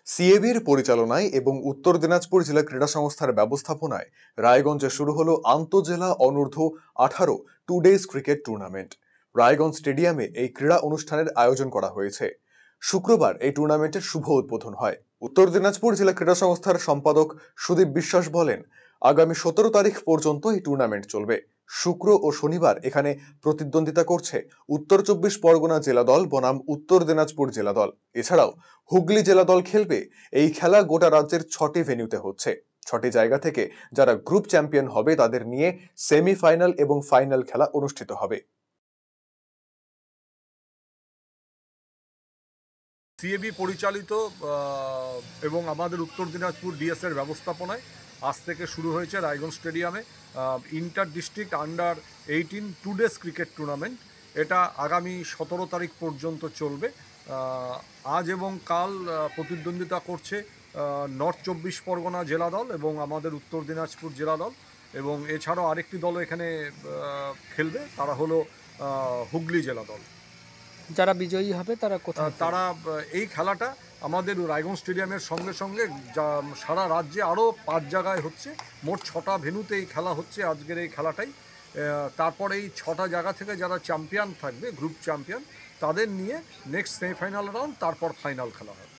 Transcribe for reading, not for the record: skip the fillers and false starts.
সিএবির পরিচালনায় এবং উত্তর দিনাজপুর জেলা ক্রীড়া সংস্থার ব্যবস্থাপনায় রায়গঞ্জে শুরু হলো আন্তঃজেলা অনূর্ধ্ব-18 two days cricket tournament. Raiganj স্টেডিয়ামে এই ক্রীড়া অনুষ্ঠানের আয়োজন করা হয়েছে। শুক্রবার এই টুর্নামেন্টের শুভ উদ্বোধন হয়। উত্তর দিনাজপুর জেলা ক্রীড়া সংস্থার সম্পাদক সুদীপ বিশ্বাস বলেন, আগামী 17 তারিখ পর্যন্ত এই টুর্নামেন্ট চলবে। শুক্র ও শনিবার এখানে প্রতিদ্বন্দ্বিতা করছে উত্তর 24 পরগনা জেলা দল বনাম উত্তর দিনাজপুর জেলা দল। এছাড়াও হুগলি জেলা দল খেলবে। এই খেলা গোটা রাজ্যের 6টি ভেন্যুতে হচ্ছে। 6টি জায়গা থেকে যারা গ্রুপ চ্যাম্পিয়ন হবে তাদের নিয়ে সেমিফাইনাল এবং ফাইনাল খেলা অনুষ্ঠিত হবে। সিএবি পরিচালিত এবং আমাদের উত্তর দিনাজপুর ডিএসের ব্যবস্থাপনায় আজ থেকে শুরু হয়েছে রায়গঞ্জ স্টেডিয়ামে inter district under 18 two days cricket tournament. এটা আগামী 17 তারিখ পর্যন্ত চলবে। আজ এবং কাল প্রতিদ্বন্দ্বিতা করছে নর্থ 24 পরগনা জেলা দল এবং আমাদের উত্তর দিনাজপুর জেলা দল, এবং এছাড়াও আরেকটি দল এখানে খেলবে, তারা হলো হুগলি জেলা দল। যারা বিজয়ী হবে তারা কোথায়? তারা এই খেলাটা আমাদের রায়গঞ্জ স্টেডিয়ামের সঙ্গে সঙ্গে সারা রাজ্যে আরও 5 জায়গায় হচ্ছে। মোট 6টা ভেন্যুতে এই খেলা হচ্ছে আজকের এই খেলাটাই। তারপর এই 6টা জায়গা থেকে যারা চ্যাম্পিয়ন থাকবে, গ্রুপ চ্যাম্পিয়ন, তাদের নিয়ে নেক্সট সেমিফাইনাল রাউন্ড, তারপর ফাইনাল খেলা হবে।